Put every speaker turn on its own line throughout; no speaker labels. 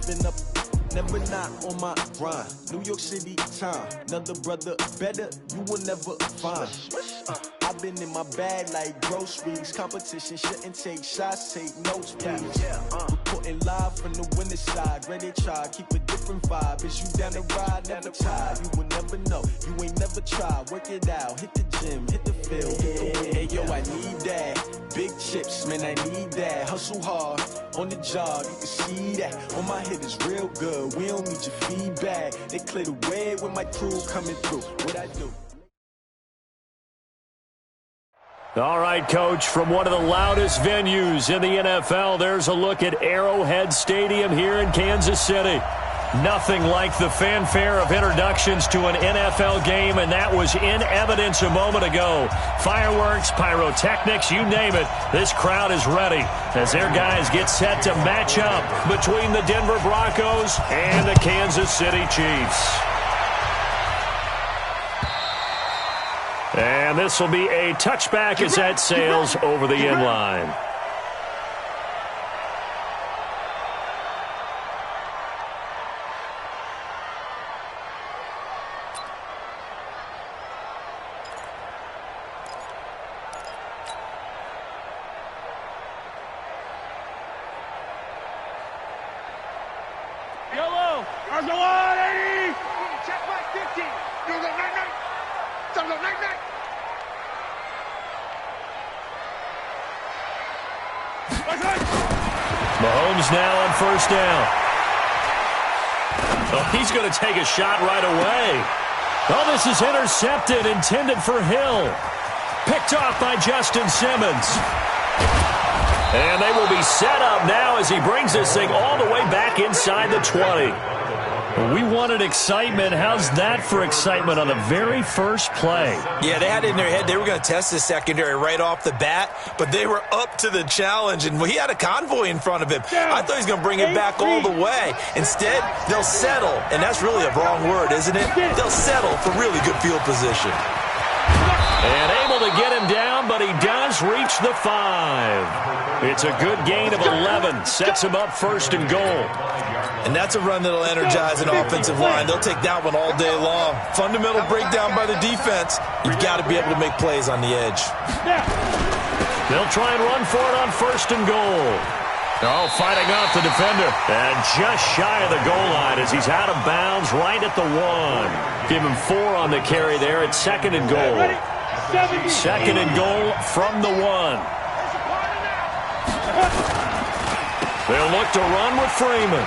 been up, never not on my grind. New York City time, another brother better, you will never find. I've been in my bag like groceries. Competition shouldn't take shots, take notes, please. Reporting live from the winning side. Ready to try, keep a different vibe. Is you down the ride, never tired. You will never know, you ain't never tried. Work it out, hit the gym, hit the field, hit the hey yo, I need that. Big chips, man, I need that. Hustle hard, on the job, you can see that. On my hit is real good, we don't need your feedback. They clear the way when my crew coming through. What I do?
All right, Coach, from one of the loudest venues in the NFL, there's a look at Arrowhead Stadium here in Kansas City. Nothing like the fanfare of introductions to an NFL game, and that was in evidence a moment ago. Fireworks, pyrotechnics, you name it, this crowd is ready as their guys get set to match up between the Denver Broncos and the Kansas City Chiefs. And this will be a touchback as that sails over the end line.
Yellow, there's the 180. Check my 50. There's a 99. There's a 99.
Mahomes now on first down. Oh, he's going to take a shot right away. Oh, this is intercepted, intended for Hill. Picked off by Justin Simmons. And they will be set up now as he brings this thing all the way back inside the 20. We wanted excitement. How's that for excitement on the very first play?
Yeah, they had it in their head they were going to test the secondary right off the bat, but they were up to the challenge, and he had a convoy in front of him. I thought he was going to bring it back all the way. Instead, they'll settle, and that's really a wrong word, isn't it? They'll settle for really good field position.
And able to get him down, but he does reach the 5. It's a good gain of 11. Sets him up first and goal.
And that's a run that'll energize an offensive line. They'll take that one all day long. Fundamental breakdown by the defense. You've got to be able to make plays on the edge.
They'll try and run for it on first and goal. Oh, fighting off the defender. And just shy of the goal line as he's out of bounds right at the 1. Give him 4 on the carry there. It's second and goal. Second and goal from the 1. They'll look to run with Freeman.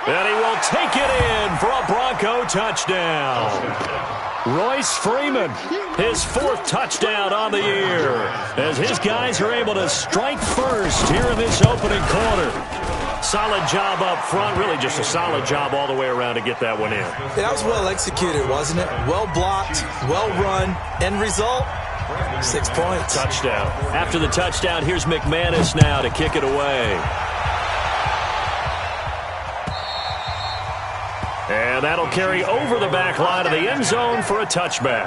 And he will take it in for a Bronco touchdown. Royce Freeman, his 4th touchdown on the year, as his guys are able to strike first here in this opening quarter. Solid job up front, really just a solid job all the way around to get that one in.
That was well executed, wasn't it? Well blocked, well run, end result, 6 points.
Touchdown. After the touchdown, here's McManus now to kick it away. And that'll carry over the back line of the end zone for a touchback.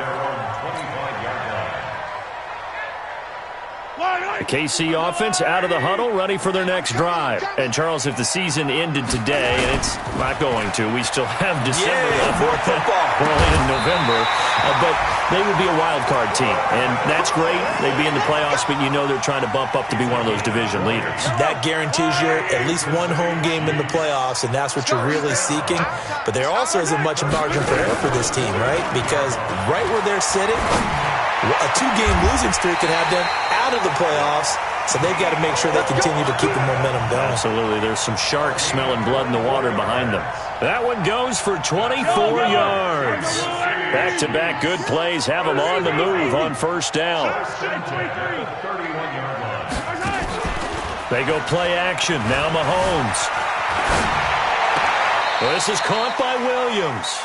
The KC offense out of the huddle, ready for their next drive. And, Charles, if the season ended today, and it's not going to, we still have December left.
More football.
Early in November. But they would be a wild card team. And that's great. They'd be in the playoffs, but you know they're trying to bump up to be one of those division leaders.
That guarantees you at least one home game in the playoffs, and that's what you're really seeking. But there also isn't much margin for error for this team, right? Because right where they're sitting, a 2-game losing streak could have them out of the playoffs, so they've got to make sure they continue to keep the momentum going.
Absolutely. There's some sharks smelling blood in the water behind them. That one goes for 24 yards. Back-to-back good plays have them on the move on first down. They go play action. Now Mahomes. Well, this is caught by Williams.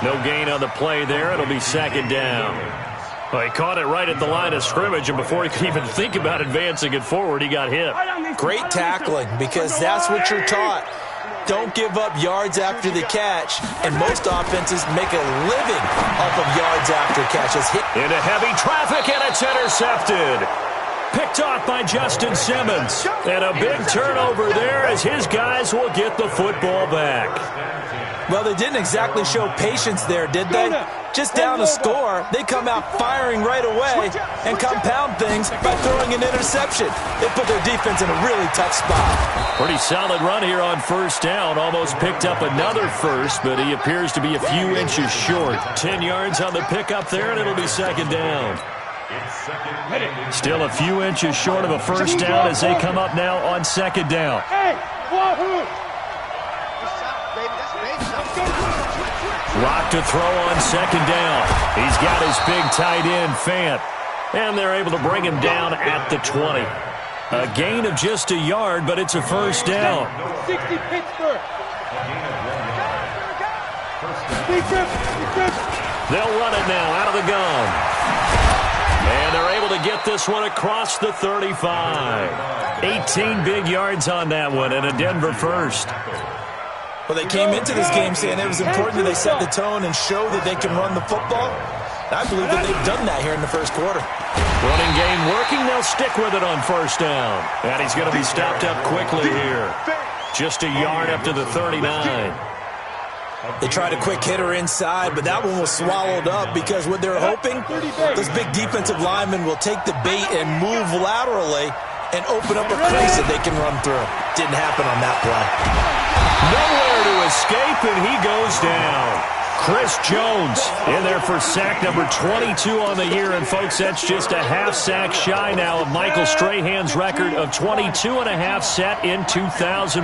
No gain on the play there. It'll be second down. Well, he caught it right at the line of scrimmage, and before he could even think about advancing it forward, he got hit.
Great tackling, because that's what you're taught. Don't give up yards after the catch, and most offenses make a living off of yards after catches.
Into heavy traffic, and it's intercepted. Picked off by Justin Simmons. And a big turnover there as his guys will get the football back.
Well, they didn't exactly show patience there, did they? Just down a score, they come out firing right away and compound things by throwing an interception. They put their defense in a really tough spot.
Pretty solid run here on first down. Almost picked up another first, but he appears to be a few inches short. 10 yards on the pickup there, and it'll be second down. Still a few inches short of a first down as they come up now on second down. Lock to throw on second down. He's got his big tight end, Fant. And they're able to bring him down at the 20. A gain of just a yard, but it's a first down.
60 Pittsburgh.
They'll run it now out of the gun. And they're able to get this one across the 35. 18 big yards on that one, and a Denver first.
Well, they came into this game saying it was important that they set the tone and show that they can run the football. I believe that they've done that here in the first quarter.
Running game working. They'll stick with it on first down. And he's going to be stopped up quickly here. Just a yard up to the 39.
They tried a quick hitter inside, but that one was swallowed up because what they're hoping, those big defensive linemen will take the bait and move laterally and open up a crease that they can run through. Didn't happen on that play.
Nowhere to escape, and he goes down. Chris Jones in there for sack number 22 on the year. And, folks, that's just a half sack shy now of Michael Strahan's record of 22.5 set in 2001.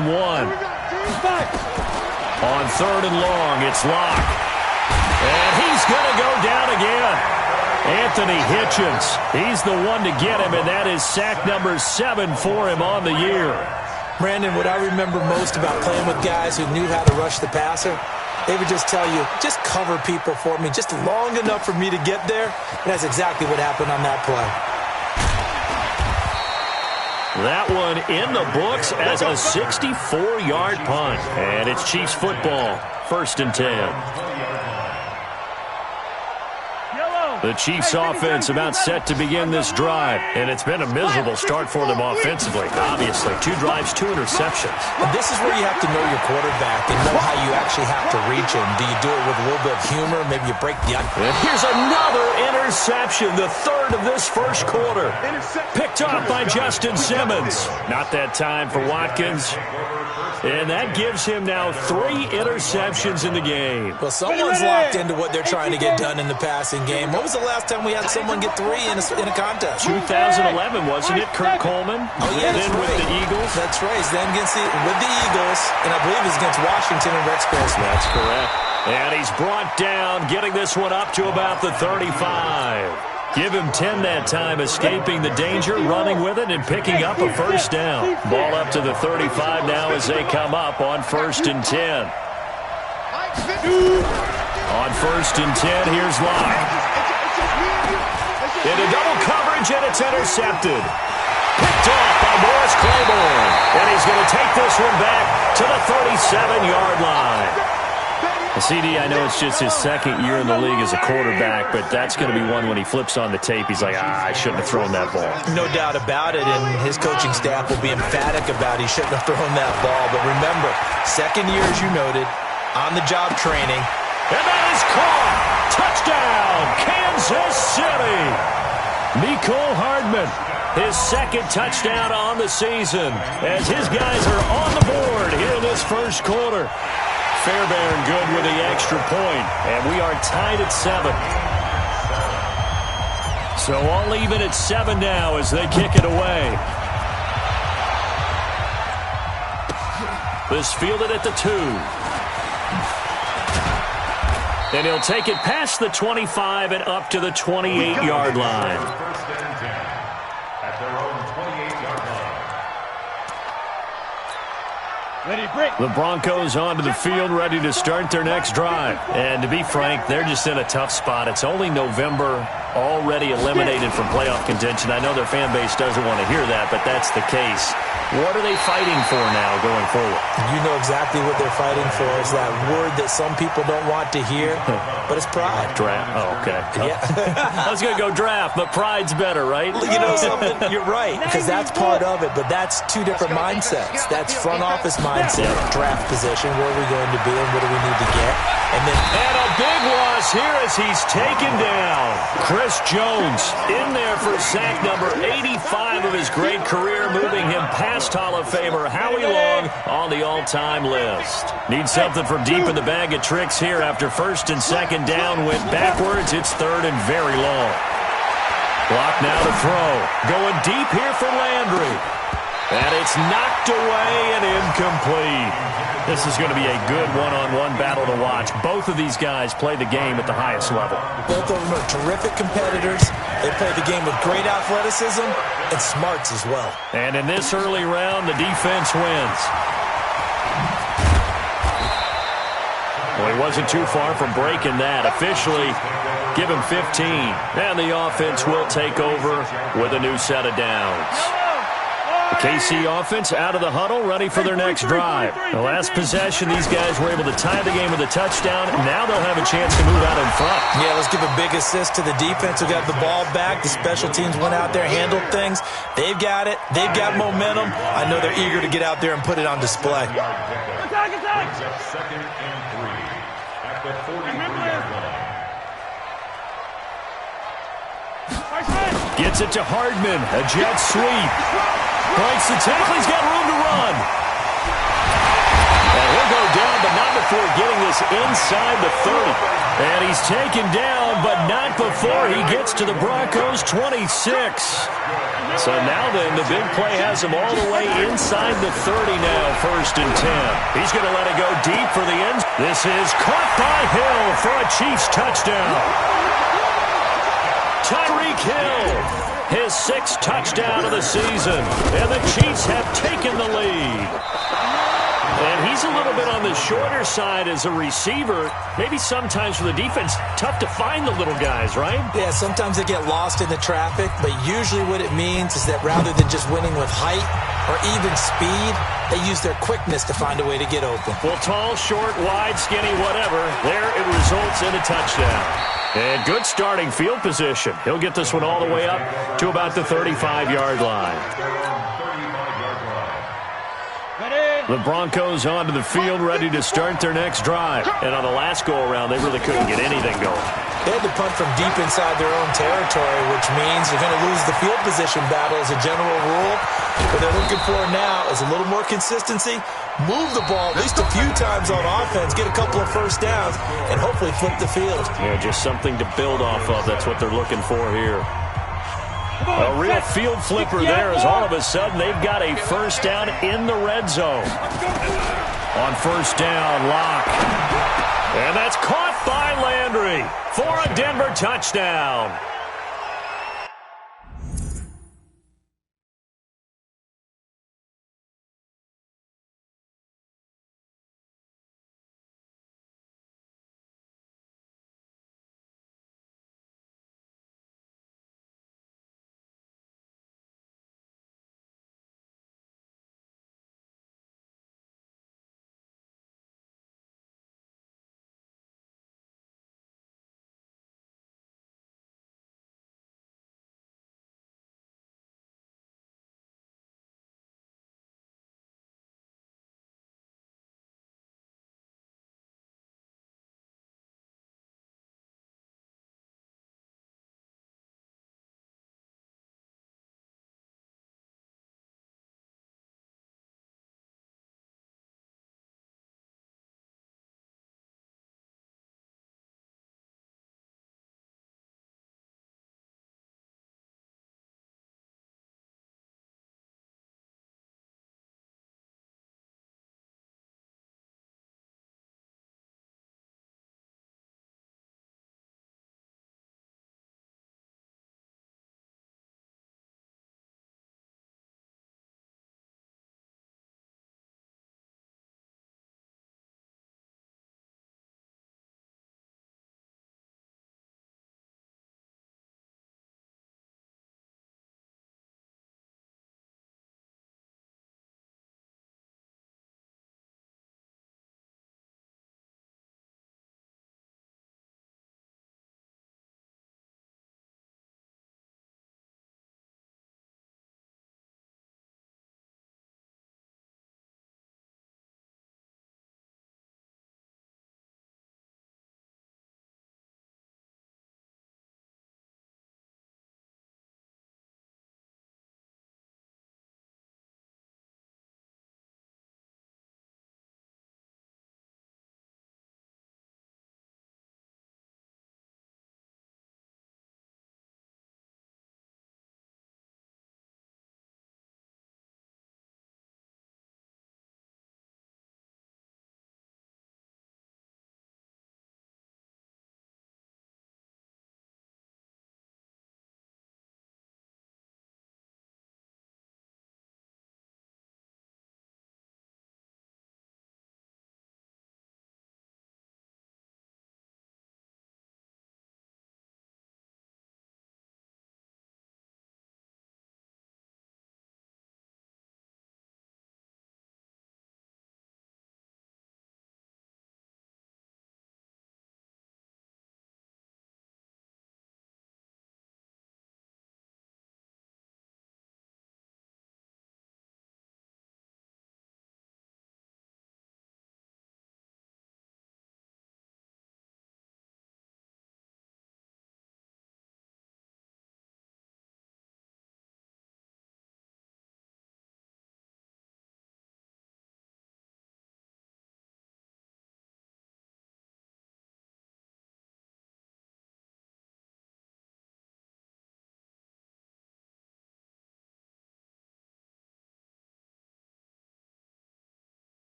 On third and long, it's Locke. And he's going to go down again. Anthony Hitchens, he's the one to get him, and that is sack number 7 for him on the year.
Brandon, what I remember most about playing with guys who knew how to rush the passer, they would just tell you, just cover people for me, just long enough for me to get there. And that's exactly what happened on that play.
That one in the books as a 64-yard punt. And it's Chiefs football, 1st and 10. The Chiefs offense about set to begin this drive. And it's been a miserable start for them offensively. Obviously, 2 drives, 2 interceptions.
And this is where you have to know your quarterback and know how you actually have to reach him. Do you do it with a little bit of humor? Maybe you break the...
And here's another interception, the third of this first quarter. Picked off by Justin Simmons. Not that time for Watkins. And that gives him now 3 interceptions in the game.
Well, someone's locked into what they're trying to get done in the passing game. What was the last time we had someone get 3 in a contest?
2011, wasn't it? Kurt Coleman.
Oh, yeah,
then
right.
With the Eagles.
That's right. Then with the Eagles, and I believe it's against Washington and Rex Grossman.
That's correct. And he's brought down, getting this one up to about the 35. Give him 10 that time, escaping the danger, running with it, and picking up a first down. Ball up to the 35 now as they come up on 1st and 10. On 1st and 10, here's Locke. Into double coverage, and it's intercepted. Picked off by Morris Claiborne. And he's going to take this one back to the 37-yard line. CD, I know it's just his 2nd year in the league as a quarterback, but that's going to be one when he flips on the tape, he's like, I shouldn't have thrown that ball.
No doubt about it, and his coaching staff will be emphatic about he shouldn't have thrown that ball. But remember, 2nd year, as you noted, on-the-job training.
And that is caught. Touchdown, Kansas City. Mecole Hardman, his 2nd touchdown on the season, as his guys are on the board here in this first quarter. Fairbairn good with the extra point, and we are tied at 7. So all even at 7 now as they kick it away. This fielded at the 2. And he'll take it past the 25 and up to the 28-yard line. The Broncos onto the field, ready to start their next drive. And to be frank, they're just in a tough spot. It's only November. already eliminated from playoff contention. I know their fan base doesn't want to hear that, but that's the case. What are they fighting for now going forward?
You know exactly what they're fighting for. Is that word that some people don't want to hear, but it's pride.
Draft. Oh, okay.
Yeah.
I was going to go draft, but pride's better, right?
You know something? You're right, because that's part of it, but that's two different mindsets. That's front office mindset, draft position, where are we going to be and what do we need to get? And
a big loss here as he's taken down. Chris Jones in there for sack number 85 of his great career, moving him past Hall of Famer Howie Long on the all-time list. Need something from deep in the bag of tricks here after first and second down went backwards. It's third and very long. Block now to throw. Going deep here for Landry. And it's knocked away and incomplete. This is going to be a good one-on-one battle to watch. Both of these guys play the game at the highest level.
both of them are terrific competitors. They play the game with great athleticism and smarts as well.
And in this early round, the defense wins. Well, he wasn't too far from breaking that. Officially, give him 15. And the offense will take over with a new set of downs. The KC offense out of the huddle, ready for their next drive. The last possession, these guys were able to tie the game with a touchdown. Now they'll have a chance to move out in front.
Yeah, let's give a big assist to the defense who got the ball back. The special teams went out there, handled things. They've got it. They've got momentum. I know they're eager to get out there and put it on display.
Second and 3 at the 40-yard line.
Gets it to Hardman. A jet sweep. Breaks the tackle. He's got room to run. And he'll go down, but not before getting this inside the 30. And he's taken down, but not before he gets to the Broncos' 26. So now then, the big play has him all the way inside the 30 now, first and 10. He's going to let it go deep for the end. This is caught by Hill for a Chiefs touchdown. Tyreek Hill, his 6th touchdown of the season. And the Chiefs have taken the lead. And he's a little bit on the shorter side as a receiver. Maybe sometimes for the defense, tough to find the little guys, right?
Yeah, sometimes they get lost in the traffic, but usually what it means is that rather than just winning with height or even speed, they use their quickness to find a way to get open.
Well, tall, short, wide, skinny, whatever, there it results in a touchdown. And good starting field position. He'll get this one all the way up to about the 35-yard line. The Broncos onto the field, ready to start their next drive. And on the last go-around, they really couldn't get anything going.
They had to punt from deep inside their own territory, which means they're going to lose the field position battle as a general rule. What they're looking for now is a little more consistency, move the ball at least a few times on offense, get a couple of first downs, and hopefully flip the field.
Yeah, just something to build off of. That's what they're looking for here. A real field flipper there as all of a sudden they've got a first down in the red zone. On first down, Locke. And that's caught by Landry for a Denver touchdown.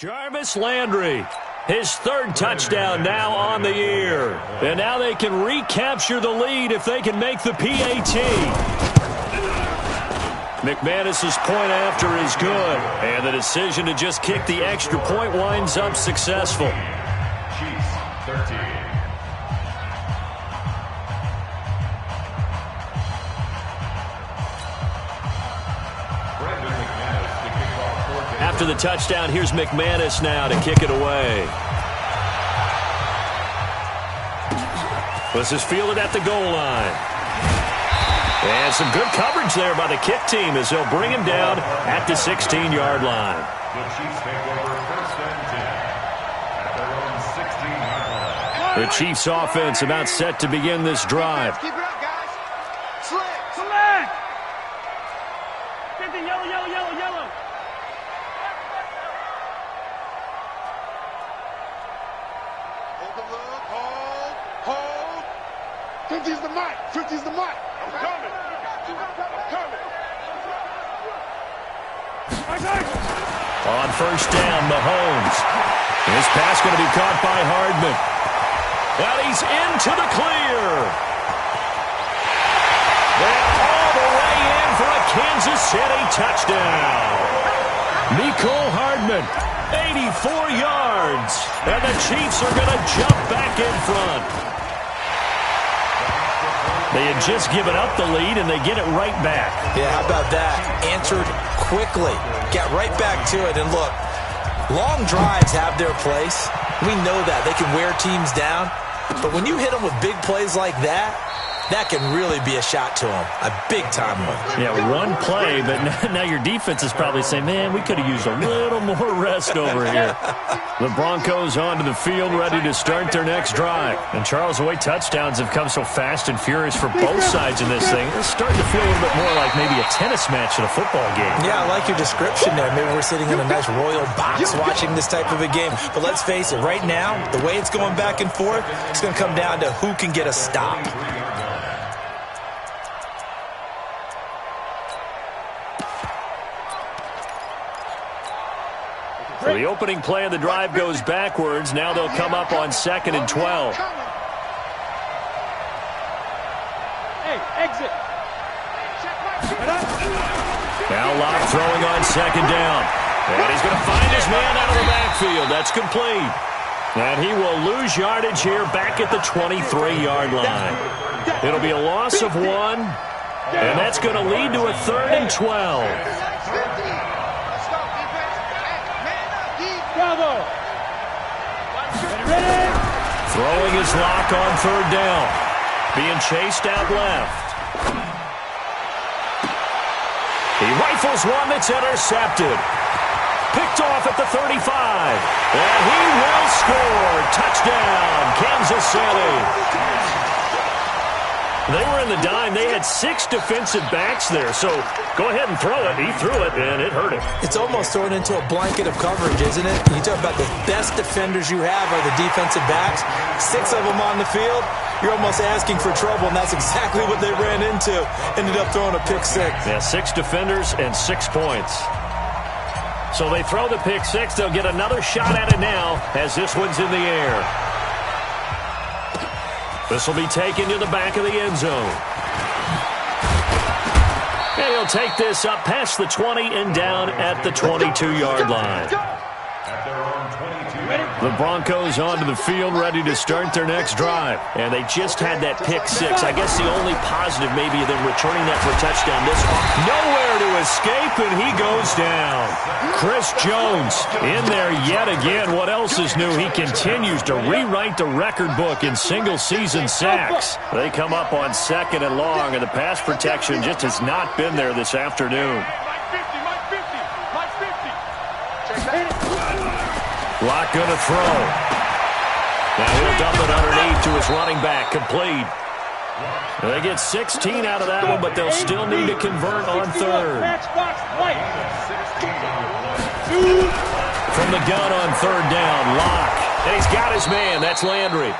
Jarvis Landry, his third touchdown now on the year. And now they can recapture the lead if they can make the PAT. McManus's point after is good. And the decision to just kick the extra point winds up successful.
Chiefs 13.
After the touchdown, here's McManus now to kick it away. This is fielded at the goal line. And some good coverage there by the kick team as they'll bring him down at the 16-yard line.
The Chiefs take over 1st and 10 at their own 16-yard line.
The Chiefs offense about set to begin this drive.
Keep it up, guys. Select. 50, yellow. Hold the look. Hold. 50's the mark. 50's the mark. I'm coming.
On first down, Mahomes. His pass going to be caught by Hardman. And he's into the clear. And all the way in for a Kansas City touchdown. Mecole Hardman, 84 yards. And the Chiefs are going to jump back in front. They had just given up the lead, and they get it right back.
Yeah, how about that? Answered quickly. Got right back to it. And look, long drives have their place. We know that. They can wear teams down. But when you hit them with big plays like that, that can really be a shot to them. A big-time one.
Yeah, one play, but now your defense is probably saying, man, we could have used a little more rest over here. The Broncos onto the field, ready to start their next drive. And, Charles, the way touchdowns have come so fast and furious for both sides in this thing, it's starting to feel a little bit more like maybe a tennis match in a football game.
Yeah, I like your description there. Maybe we're sitting in a nice royal box watching this type of a game. But let's face it, right now, the way it's going back and forth, it's going to come down to who can get a stop.
So the opening play of the drive goes backwards. Now they'll come up on 2nd and 12.
Hey, exit.
Now Locke throwing on 2nd down. And he's going to find his man out of the backfield. That's complete. And he will lose yardage here back at the 23-yard line. It'll be a loss of 1. And that's going to lead to a 3rd and 12. Throwing his Locke on 3rd down. Being chased out left. He rifles one that's intercepted. Picked off at the 35. And he will score. Touchdown, Kansas City. They were in the dime. They had 6 defensive backs there. So go ahead and throw it. He threw it, and it hurt him.
It's almost thrown into a blanket of coverage, isn't it? You talk about the best defenders you have are the defensive backs. 6 of them on the field. You're almost asking for trouble, and that's exactly what they ran into. Ended up throwing a pick 6.
Yeah, 6 defenders and 6 points. So they throw the pick 6. They'll get another shot at it now as this one's in the air. This will be taken to the back of the end zone. And he'll take this up past the 20 and down at the 22-yard line. The Broncos onto the field, ready to start their next drive. And they just had that pick 6. I guess the only positive maybe of them returning that for a touchdown. This nowhere to escape, and he goes down. Chris Jones in there yet again. What else is new? He continues to rewrite the record book in single-season sacks. They come up on 2nd and long, and the pass protection just has not been there this afternoon. Locke going to throw. Now he'll dump it underneath to his running back. Complete. They get 16 out of that one, but they'll still need to convert on 3rd. From the gun on 3rd down, Locke. And he's got his man. That's Landry.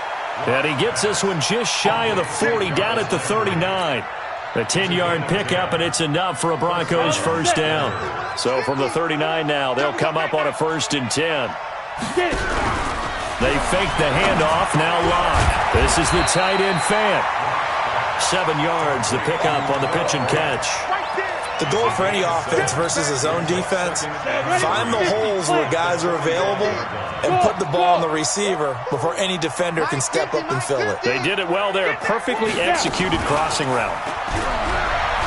And he gets this one just shy of the 40, down at the 39. A 10-yard pickup, and it's enough for a Broncos first down. So from the 39 now, they'll come up on a 1st and 10. They fake the handoff, now Locke. This is the tight end Fant. 7 yards, the pickup on the pitch and catch.
The goal for any offense versus his own defense, find the holes where guys are available and put the ball on the receiver before any defender can step up and fill it.
They did it well there. Perfectly executed crossing route.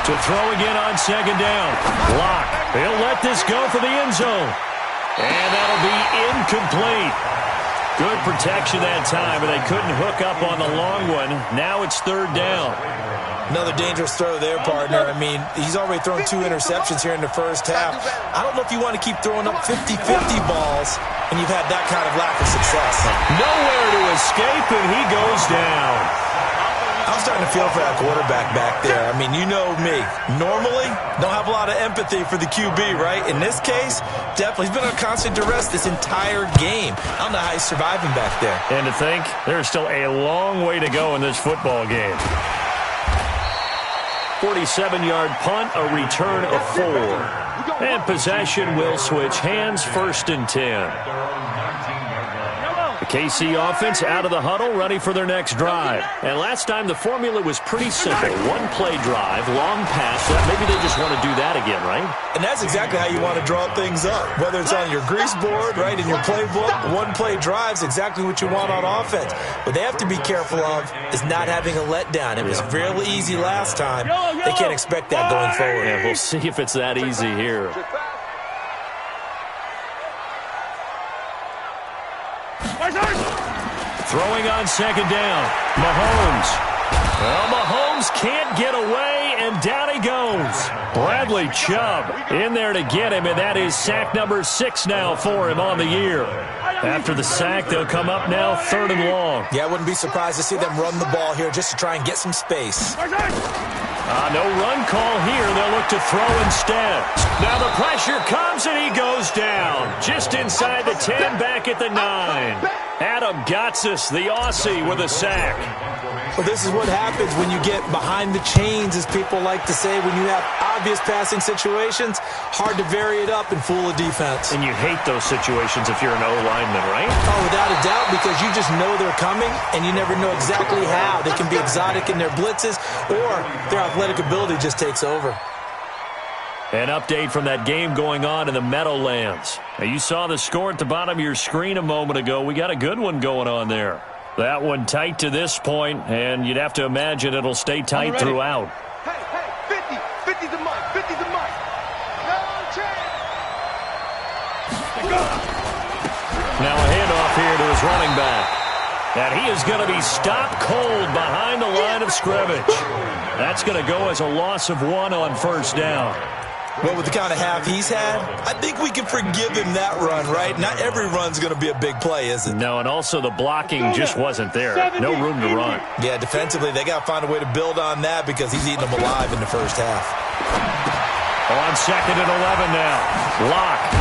To throw again on 2nd down. Locke. He'll let this go for the end zone. And that'll be incomplete. Good protection that time, and they couldn't hook up on the long one. Now it's 3rd down.
Another dangerous throw there, partner. I mean, he's already thrown 2 interceptions here in the first half. I don't know if you want to keep throwing up 50-50 balls, and you've had that kind of lack of success.
Nowhere to escape, and he goes down.
I'm starting to feel for that quarterback back there. I mean, you know me. Normally, don't have a lot of empathy for the QB, right? In this case, definitely. He's been on constant duress this entire game. I don't know how he's surviving back there.
And to think, there's still a long way to go in this football game. 47-yard punt, a return of 4. And possession will switch hands, 1st and 10. The KC offense out of the huddle, ready for their next drive. And last time the formula was pretty simple. 1-play drive, long pass. Maybe they just want to do that again, right?
And that's exactly how you want to draw things up. Whether it's on your grease board, right, in your playbook, 1-play drive's exactly what you want on offense. What they have to be careful of is not having a letdown. It was really easy last time. They can't expect that going forward.
Yeah, we'll see if it's that easy here. Throwing on 2nd down. Mahomes. Well, Mahomes can't get away, and down he goes. Bradley Chubb in there to get him, and that is sack number 6 now for him on the year. After the sack, they'll come up now 3rd and long.
Yeah, I wouldn't be surprised to see them run the ball here just to try and get some space.
No run call here. They'll look to throw instead. Now the pressure comes, and he goes down. Just inside the 10, back at the 9. Adam Gotsis, the Aussie, with a sack.
Well, this is what happens when you get behind the chains, as people like to say. When you have obvious passing situations, hard to vary it up and fool a defense.
And you hate those situations if you're an O-lineman, right?
Oh, without a doubt, because you just know they're coming, and you never know exactly how. They can be exotic in their blitzes, or their athletic ability just takes over.
An update from that game going on in the Meadowlands. Now, you saw the score at the bottom of your screen a moment ago. We got a good one going on there. That one tight to this point, and you'd have to imagine it'll stay tight throughout.
Hey, 50 the mic, 50 the mic. No chance.
Now a handoff here to his running back. And he is going to be stopped cold behind the line of scrimmage. That's going to go as a loss of 1 on 1st down.
Well, with the kind of half he's had, I think we can forgive him that run, right? Not every run's going to be a big play, is it?
No, and also the blocking just wasn't there. No room to run.
Yeah, defensively, they got to find a way to build on that because he's eating them alive in the first half.
On 2nd and 11 now. Locke.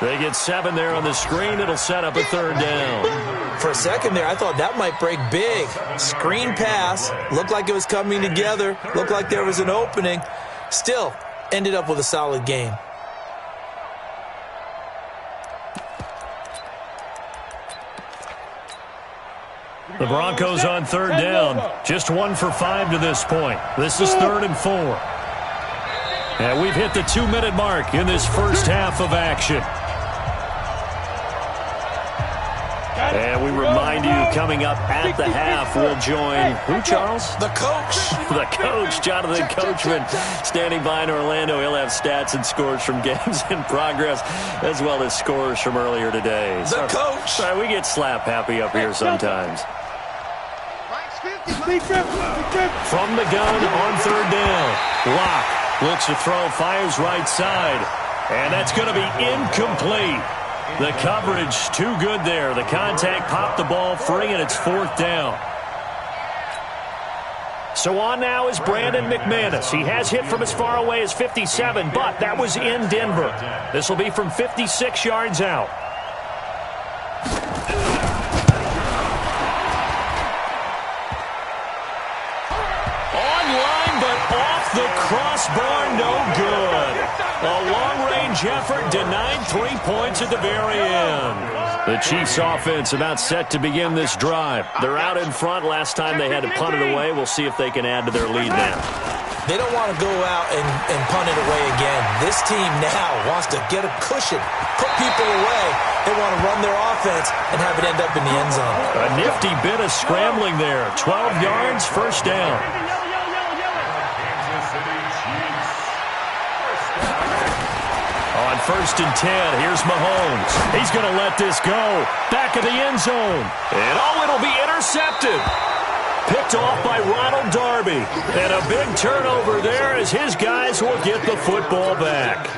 They get 7 there on the screen. It'll set up a 3rd down.
For a second there, I thought that might break big. Screen pass. Looked like it was coming together. Looked like there was an opening. Still, ended up with a solid game.
The Broncos on 3rd down. Just 1 for 5 to this point. This is 3rd and 4. And we've hit the 2-minute mark in this first half of action. And we remind you, coming up at the half, we'll join who, Charles?
The coach.
The coach, Jonathan Coachman, standing by in Orlando. He'll have stats and scores from games in progress, as well as scores from earlier today.
The coach.
Sorry, we get slap happy up here sometimes. From the gun on 3rd down. Locke looks to throw, fires right side. And that's going to be incomplete. The coverage too good there. The contact popped the ball free, and it's 4th down. So on now is Brandon McManus. He has hit from as far away as 57, but that was in Denver. This will be from 56 yards out. Off the crossbar, no good. A long-range effort denied 3 points at the very end. The Chiefs offense about set to begin this drive. They're out in front. Last time they had to punt it away. We'll see if they can add to their lead now.
They don't want to go out and punt it away again. This team now wants to get a cushion, put people away. They want to run their offense and have it end up in the end zone.
A nifty bit of scrambling there. 12 yards, first down. On 1st and 10, here's Mahomes. He's going to let this go. Back of the end zone. And it'll be intercepted. Picked off by Ronald Darby. And a big turnover there as his guys will get the football back.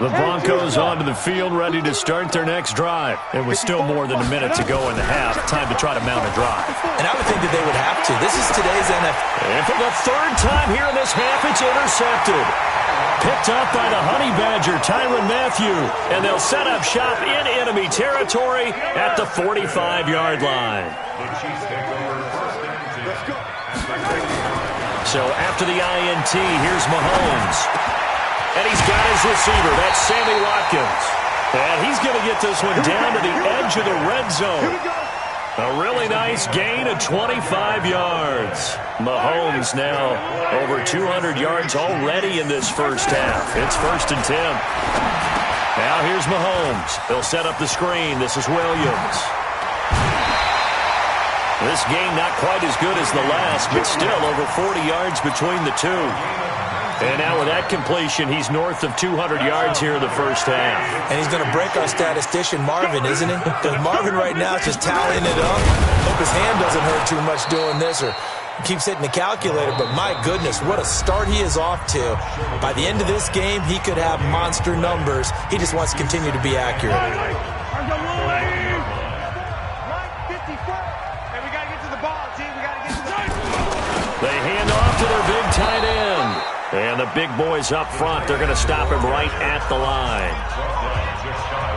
The Broncos onto the field, ready to start their next drive. It was still more than a minute to go in the half. Time to try to mount a drive.
And I would think that they would have to. This is today's NFL.
And for the third time here in this half, it's intercepted. Picked up by the Honey Badger, Tyrann Mathieu. And they'll set up shop in enemy territory at the 45-yard line. So after the INT, here's Mahomes. And he's got his receiver. That's Sammy Watkins. And he's going to get this one down to the edge of the red zone. A really nice gain of 25 yards. Mahomes now over 200 yards already in this first half. It's 1st and 10. Now here's Mahomes. He'll set up the screen. This is Williams. This game not quite as good as the last, but still over 40 yards between the two. And now with that completion, he's north of 200 yards here in the first half.
And he's going to break our statistician, Marvin, isn't he? Because Marvin right now is just tallying it up. Hope his hand doesn't hurt too much doing this or keeps hitting the calculator. But my goodness, what a start he is off to. By the end of this game, he could have monster numbers. He just wants to continue to be accurate.
They hand off to their big tight end. And the big boys up front, they're going to stop him right at the line.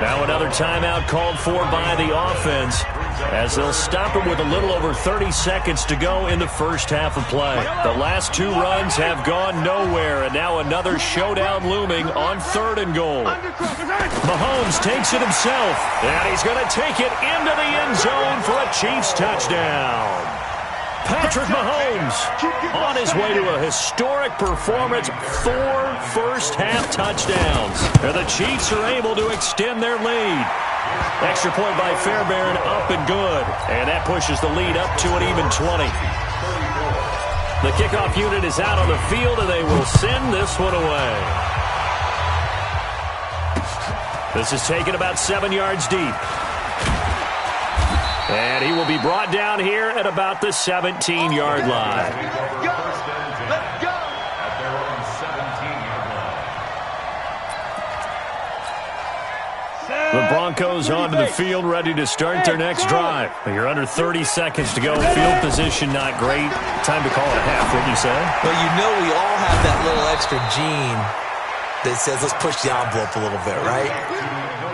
Now another timeout called for by the offense as they'll stop him with a little over 30 seconds to go in the first half of play. The last two runs have gone nowhere, and now another showdown looming on 3rd and goal. Mahomes takes it himself, and he's going to take it into the end zone for a Chiefs touchdown. Patrick Mahomes on his way to a historic performance, 4 first-half touchdowns. And the Chiefs are able to extend their lead. Extra point by Fairbairn, up and good. And that pushes the lead up to an even 20. The kickoff unit is out on the field, and they will send this one away. This is taken about 7 yards deep. And he will be brought down here at about the 17-yard line.
Let's go! At their own 17-yard line.
The Broncos onto the field, ready to start their next drive. You're under 30 seconds to go. Field position not great. Time to call it a half, wouldn't you say?
Well, you know we all have that little extra gene that says let's push the envelope a little bit, right?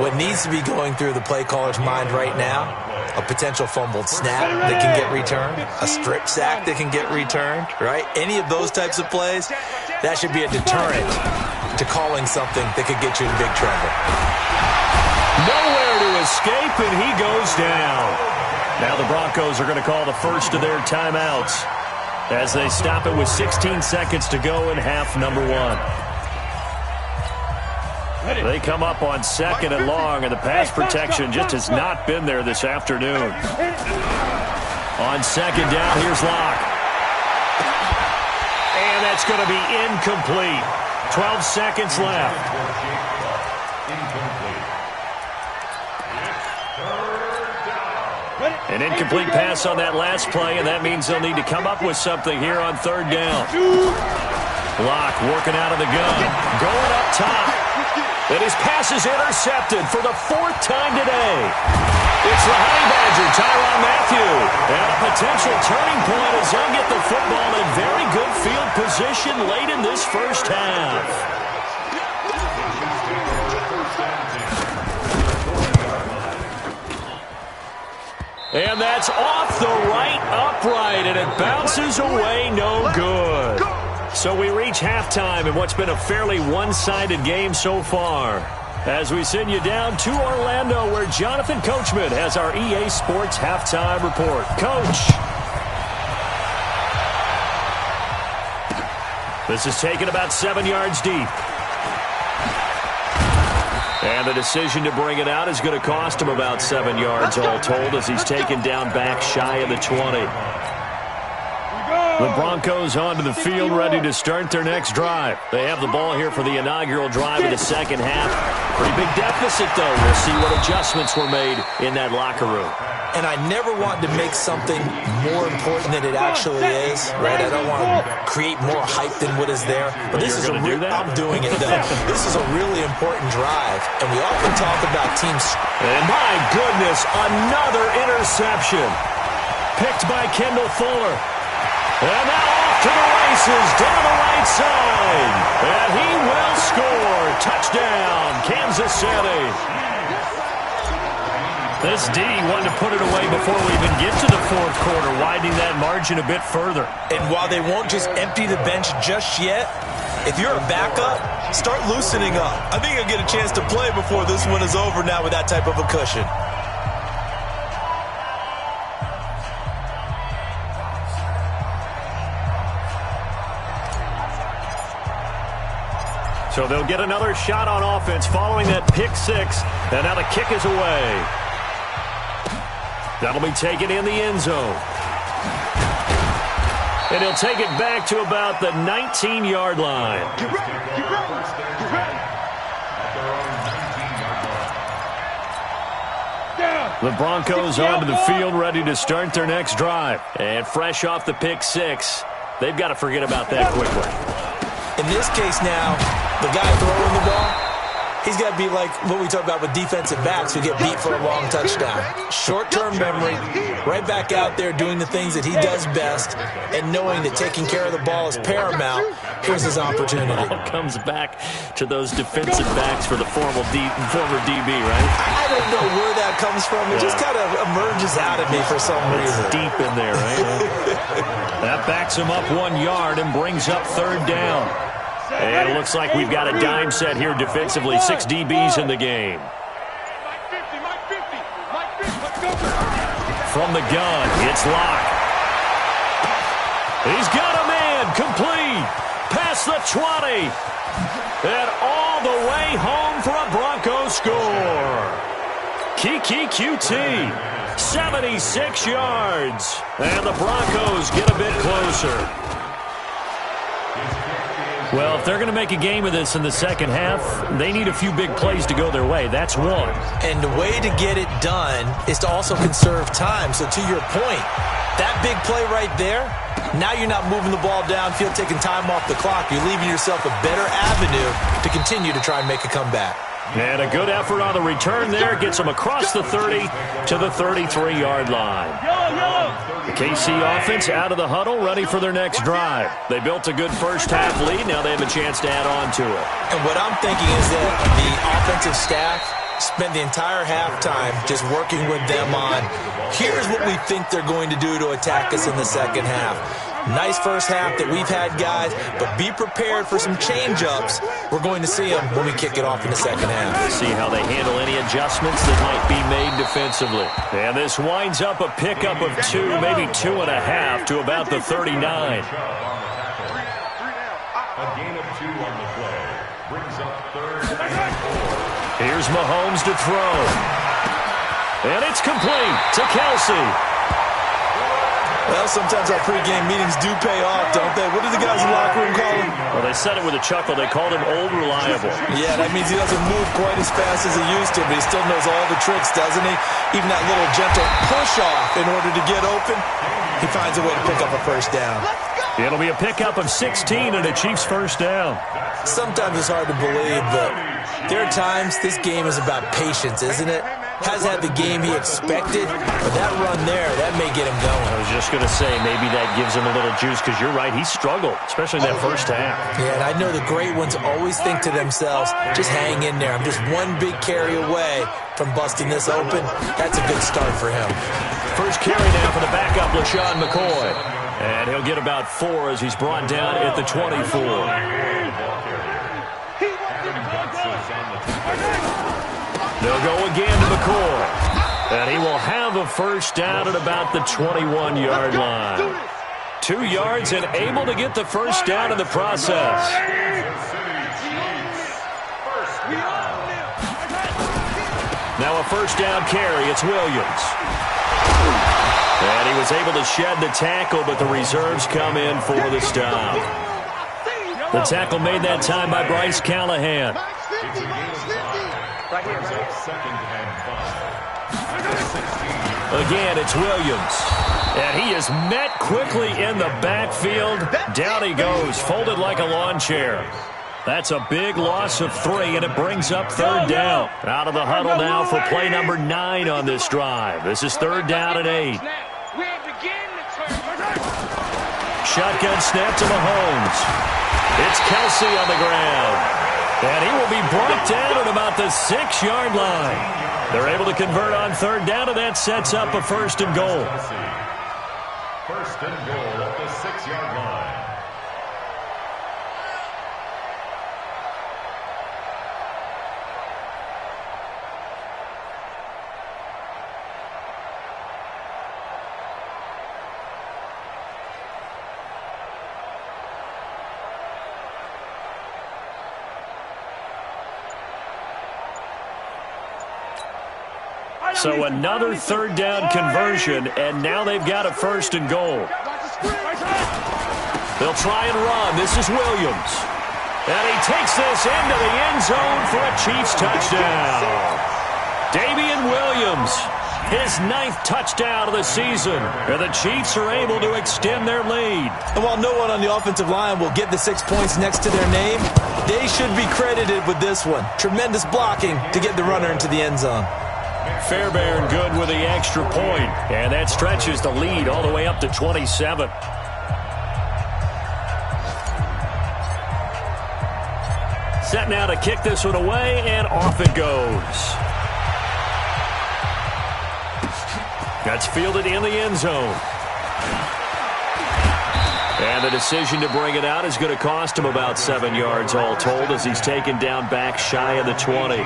What needs to be going through the play caller's mind right now, a potential fumbled snap that can get returned, a strip sack that can get returned, right? Any of those types of plays, that should be a deterrent to calling something that could get you in big trouble.
Nowhere to escape, and he goes down. Now the Broncos are going to call the first of their timeouts as they stop it with 16 seconds to go in half number 1. They come up on 2nd and long, and the pass protection just has not been there this afternoon. On 2nd down, here's Locke. And that's going to be incomplete. 12 seconds left. An incomplete pass on that last play, and that means they'll need to come up with something here on 3rd down. Locke working out of the gun, going up top. And his pass is intercepted for the 4th time today. It's the Honey Badger, Tyrann Mathieu. And a potential turning point as they'll get the football in very good field position late in this first half. And that's off the right upright, and it bounces away no good. So we reach halftime in what's been a fairly one-sided game so far. As we send you down to Orlando, where Jonathan Coachman has our EA Sports Halftime Report. Coach. This is taken about 7 yards deep. And the decision to bring it out is going to cost him about 7 yards all told, as he's taken down back shy of the 20. The Broncos onto the field, ready to start their next drive. They have the ball here for the inaugural drive of the second half. Pretty big deficit, though. We'll see what adjustments were made in that locker room.
And I never want to make something more important than it actually is, right? I don't want to create more hype than what is there. But this is I'm doing it, though. This is a really important drive. And we often talk about teams.
And my goodness, another interception. Picked by Kendall Fuller. And now off to the races, down the right side. And he will score. Touchdown, Kansas City. This D wanted to put it away before we even get to the fourth quarter, widening that margin a bit further.
And while they won't just empty the bench just yet, if you're a backup, start loosening up. I think you'll get a chance to play before this one is over now with that type of a cushion.
So they'll get another shot on offense following that pick six. And now the kick is away. That'll be taken in the end zone. And he'll take it back to about the 19-yard line. The Broncos onto the field, ready to start their next drive. And fresh off the pick six, they've got to forget about that quickly.
In this case now, the guy throwing the ball, he's got to be like what we talk about with defensive backs who get beat for a long touchdown. Short-term memory, right back out there doing the things that he does best, and knowing that taking care of the ball is paramount. Here's his opportunity.
It all comes back to those defensive backs for the former DB, right?
I don't know where that comes from. It just kind of emerges out of me for some reason.
It's deep in there, right? That backs him up 1 yard and brings up third down. And it looks like we've got a dime set here defensively. 6 DBs in the game. From the gun, it's Locke. He's got a man, complete, past the 20. And all the way home for a Broncos score. Kiki QT, 76 yards. And the Broncos get a bit closer. Well, if they're going to make a game of this in the second half, they need a few big plays to go their way. That's one.
And the way to get it done is to also conserve time. So to your point, that big play right there, now you're not moving the ball downfield, taking time off the clock. You're leaving yourself a better avenue to continue to try and make a comeback.
And a good effort on the return there. Gets them across the 30 to the 33-yard line. The KC offense out of the huddle, ready for their next drive. They built a good first-half lead. Now they have a chance to add on to it.
And what I'm thinking is that the offensive staff spent the entire halftime just working with them on, here's what we think they're going to do to attack us in the second half. Nice first half that we've had, guys, but be prepared for some change-ups. We're going to see them when we kick it off in the second half.
See how they handle any adjustments that might be made defensively. And this winds up a pickup of 2, maybe 2.5 to about the 39.
A gain of 2 on the play brings up third and 4.
Here's Mahomes to throw. And it's complete to Kelsey.
Well, sometimes our pregame meetings do pay off, don't they? What do the guys in the locker room call him?
Well, they said it with a chuckle. They called him Old Reliable.
Yeah, that means he doesn't move quite as fast as he used to, but he still knows all the tricks, doesn't he? Even that little gentle push-off in order to get open, he finds a way to pick up a first down.
It'll be a pickup of 16 and a Chiefs first down.
Sometimes it's hard to believe, but there are times this game is about patience, isn't it? Hasn't had the game he expected, but that run there, that may get him going.
I was just going to say, maybe that gives him a little juice, because you're right, he struggled, especially in that first half.
Yeah, and I know the great ones always think to themselves, just hang in there. I'm just one big carry away from busting this open. That's a good start for him.
First carry now for the backup, LaShawn McCoy. And he'll get about 4 as he's brought down at the 24. They'll go again to McCoy. And he will have a first down at about the 21-yard line. 2 yards and able to get the first down in the process. Now a first down carry. It's Williams. And he was able to shed the tackle, but the reserves come in for the stop. The tackle made that time by Bryce Callahan. Again, it's Williams. And he is met quickly in the backfield. Down he goes, folded like a lawn chair. That's a big loss of 3, and it brings up third down. Out of the huddle now for play number 9 on this drive. This is third down and 8. Shotgun snap to Mahomes. It's Kelsey on the ground. And he will be brought down at about the 6-yard line. They're able to convert on third down, and that sets up a first and goal.
First and goal at the 6-yard line.
So another third down conversion, and now they've got a first and goal. They'll try and run. This is Williams. And he takes this into the end zone for a Chiefs touchdown. Damian Williams, his 9th touchdown of the season. And the Chiefs are able to extend their lead.
And while no one on the offensive line will get the 6 points next to their name, they should be credited with this one. Tremendous blocking to get the runner into the end zone.
Fairbairn good with the extra point, and that stretches the lead all the way up to 27. Set now to kick this one away, and off it goes. That's fielded in the end zone. And the decision to bring it out is going to cost him about 7 yards all told as he's taken down back shy of the 20.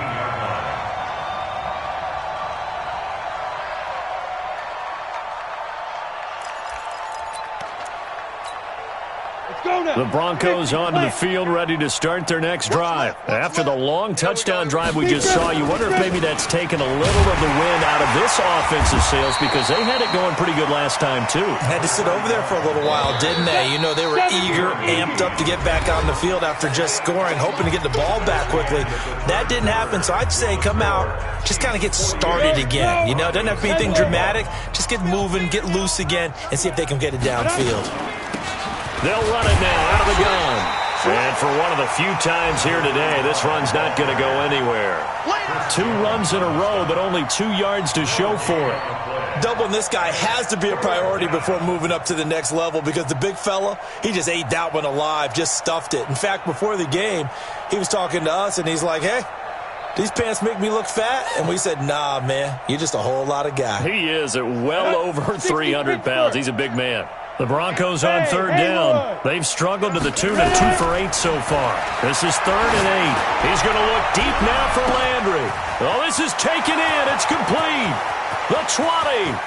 The Broncos onto the field, ready to start their next drive. After the long touchdown drive we just saw, you wonder if maybe that's taken a little of the wind out of this offensive sails because they had it going pretty good last time, too.
Had to sit over there for a little while, didn't they? You know, they were eager, amped up to get back on the field after just scoring, hoping to get the ball back quickly. That didn't happen, so I'd say come out, just kind of get started again. You know, it doesn't have to be anything dramatic. Just get moving, get loose again, and see if they can get it downfield.
They'll run it now out of the gun. And for one of the few times here today, this run's not going to go anywhere. 2 runs in a row, but only 2 yards to show for it.
Doubling this guy has to be a priority before moving up to the next level because the big fella, he just ate that one alive, just stuffed it. In fact, before the game, he was talking to us, and he's like, hey, these pants make me look fat? And we said, nah, man, you're just a whole lot of guy.
He is at well over 300 pounds. He's a big man. The Broncos on third down. They've struggled to the tune of 2 for 8 so far. This is third and 8. He's going to look deep now for Landry. Oh, this is taken in. It's complete. The 20.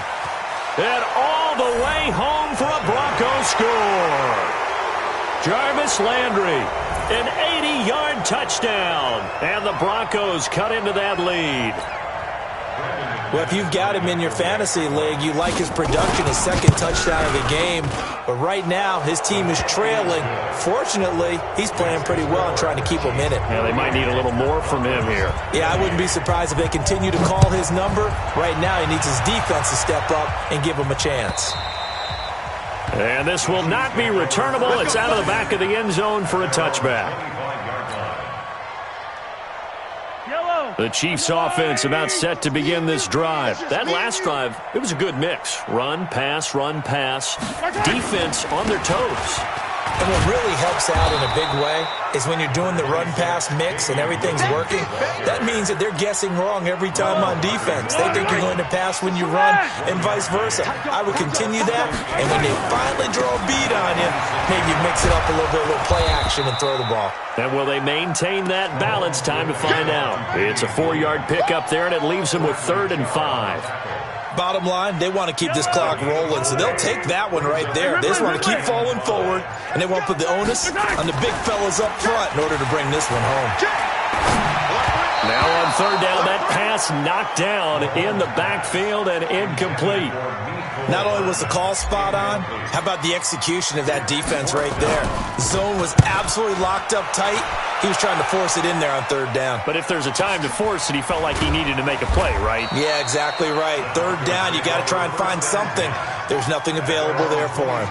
And all the way home for a Broncos score. Jarvis Landry, an 80-yard touchdown. And the Broncos cut into that lead.
Well, if you've got him in your fantasy league, you like his production, his 2nd touchdown of the game. But right now, his team is trailing. Fortunately, he's playing pretty well and trying to keep him in it.
Yeah, they might need a little more from him here.
Yeah, I wouldn't be surprised if they continue to call his number. Right now, he needs his defense to step up and give him a chance.
And this will not be returnable. It's out of the back of the end zone for a touchback. The Chiefs offense about set to begin this drive. That last drive, it was a good mix. Run, pass, defense on their toes.
And what really helps out in a big way is when you're doing the run-pass mix and everything's working, that means that they're guessing wrong every time on defense. They think you're going to pass when you run and vice versa. I would continue that, and when they finally draw a beat on you, maybe mix it up a little bit, a little play action, and throw the ball.
And will they maintain that balance? Time to find out. It's a 4-yard pickup there, and it leaves them with 3rd and 5.
Bottom line, they want to keep this clock rolling, so they'll take that one right there. They just want to keep falling forward, and they want to put the onus on the big fellas up front in order to bring this one home.
Now on 3rd down, that pass knocked down in the backfield and incomplete.
Not only was the call spot on, how about the execution of that defense right there? Zone was absolutely locked up tight. He was trying to force it in there on 3rd down.
But if there's a time to force it, he felt like he needed to make a play, right?
Yeah, exactly right. 3rd down, you got to try and find something. There's nothing available there for him.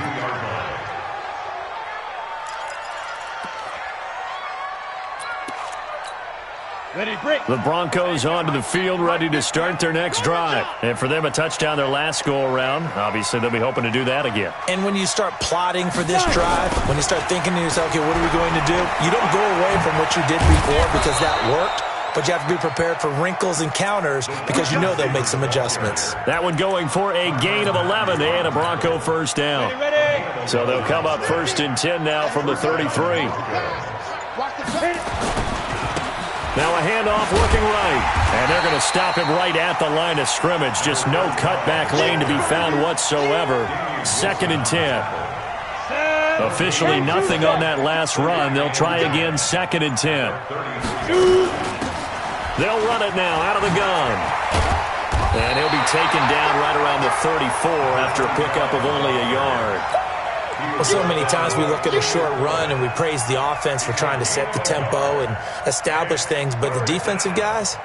The Broncos onto the field, ready to start their next drive. And for them, a touchdown their last go-around. Obviously, they'll be hoping to do that again.
And when you start plotting for this drive, when you start thinking to yourself, okay, what are we going to do? You don't go away from what you did before because that worked, but you have to be prepared for wrinkles and counters because you know they'll make some adjustments.
That one going for a gain of 11 and a Bronco 1st down. So they'll come up 1st and 10 now from the 33. Now a handoff looking right, and they're going to stop him right at the line of scrimmage. Just no cutback lane to be found whatsoever. 2nd and 10. Officially nothing on that last run. They'll try again, 2nd and 10. They'll run it now out of the gun. And he'll be taken down right around the 34 after a pickup of only a yard.
Well, so many times we look at a short run and we praise the offense for trying to set the tempo and establish things, but the defensive guys,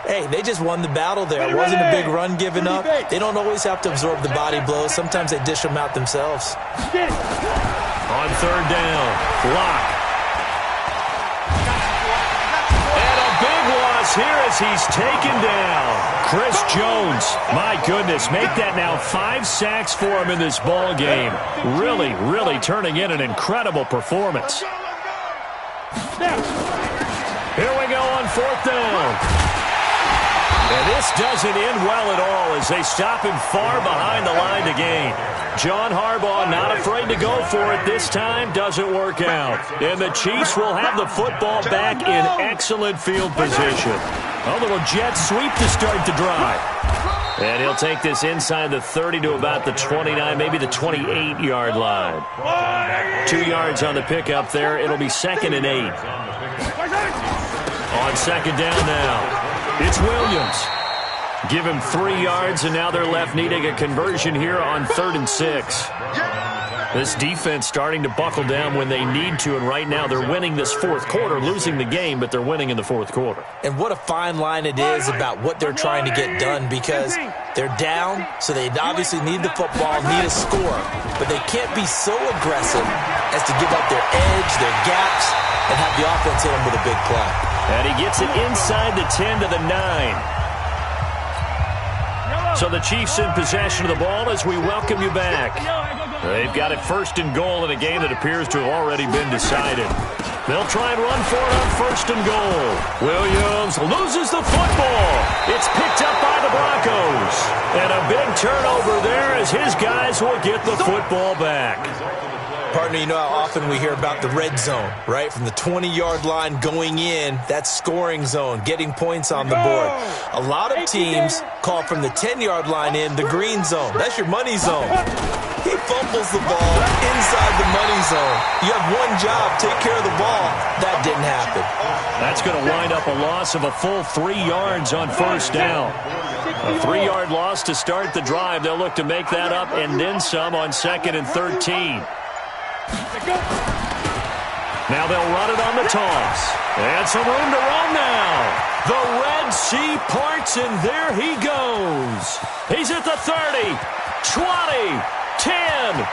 hey, they just won the battle there. It wasn't a big run given up. They don't always have to absorb the body blows. Sometimes they dish them out themselves.
On 3rd down, Locke. And a big loss here as he's taken down. Chris Jones, my goodness, make that now 5 sacks for him in this ball game. Really, really turning in an incredible performance. Here we go on 4th down. And this doesn't end well at all as they stop him far behind the line to gain. John Harbaugh not afraid to go for it this time. Doesn't work out. And the Chiefs will have the football back in excellent field position. A little jet sweep to start the drive. And he'll take this inside the 30 to about the 29, maybe the 28-yard line. 2 yards on the pickup there. It'll be 2nd and 8. On 2nd down now, it's Williams. Give him 3 yards, and now they're left needing a conversion here on 3rd and 6. This defense starting to buckle down when they need to, and right now they're winning this 4th quarter, losing the game, but they're winning in the 4th quarter.
And what a fine line it is about what they're trying to get done because they're down, so they obviously need the football, need a score, but they can't be so aggressive as to give up their edge, their gaps, and have the offense hit them with a big play.
And he gets it inside the 10 to the 9. So the Chiefs in possession of the ball as we welcome you back. They've got it 1st and goal in a game that appears to have already been decided. They'll try and run for it on 1st and goal. Williams loses the football. It's picked up by the Broncos. And a big turnover there as his guys will get the football back.
Partner, you know how often we hear about the red zone, right? From the 20-yard line going in, that's scoring zone, getting points on the board. A lot of teams call from the 10-yard line in the green zone. That's your money zone. He fumbles the ball inside the money zone. You have one job, take care of the ball. That didn't happen.
That's going to wind up a loss of a full 3 yards on 1st down. A 3-yard loss to start the drive. They'll look to make that up and then some on 2nd and 13. Now they'll run it on the toss. And some room to run now. The Red Sea parts, and there he goes. He's at the 30, 20, 10.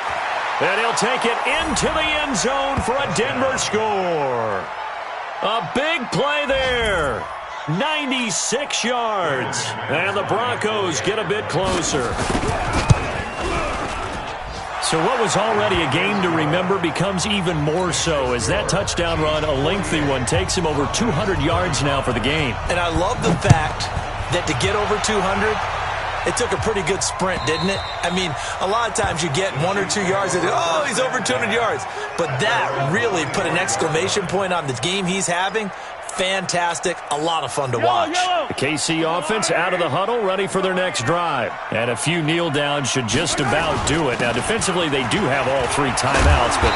And he'll take it into the end zone for a Denver score. A big play there. 96 yards. And the Broncos get a bit closer. So what was already a game to remember becomes even more so as that touchdown run, a lengthy one, takes him over 200 yards now for the game.
And I love the fact that to get over 200, it took a pretty good sprint, didn't it? I mean, a lot of times you get 1 or 2 yards and, oh, he's over 200 yards. But that really put an exclamation point on the game he's having. Fantastic. A lot of fun to watch.
The KC offense out of the huddle, ready for their next drive. And a few kneel downs should just about do it. Now, defensively, they do have all 3 timeouts, but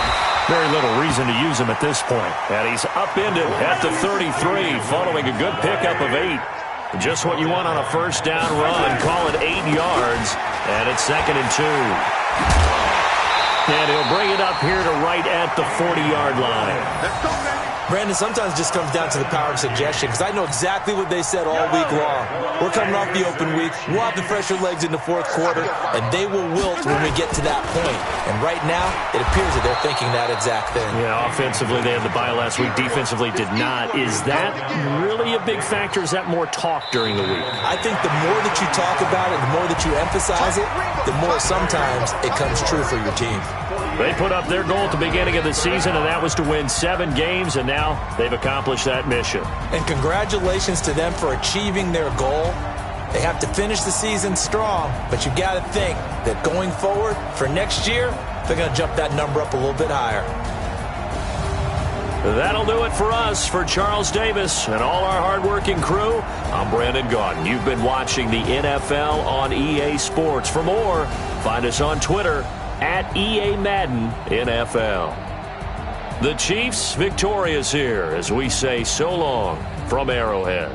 very little reason to use them at this point. And he's upended at the 33, following a good pickup of 8. Just what you want on a first down run. Call it 8 yards, and it's 2nd and 2. And he'll bring it up here to right at the 40-yard line.
Let's go, baby.
Brandon, sometimes it just comes down to the power of suggestion, because I know exactly what they said all week long. We're coming off the open week. We'll have the fresher legs in the fourth quarter, and they will wilt when we get to that point. And right now, it appears that they're thinking that exact thing.
Yeah, offensively, they had the bye last week. Defensively, did not. Is that really a big factor? Is that more talk during the week?
I think the more that you talk about it, the more that you emphasize it, the more sometimes it comes true for your team.
They put up their goal at the beginning of the season, and that was to win 7 games, and now they've accomplished that mission.
And congratulations to them for achieving their goal. They have to finish the season strong, but you got to think that going forward for next year, they're going to jump that number up a little bit higher.
That'll do it for us. For Charles Davis and all our hardworking crew, I'm Brandon Gaudin. You've been watching the NFL on EA Sports. For more, find us on Twitter at EA Madden NFL. The Chiefs victorious here as we say so long from Arrowhead.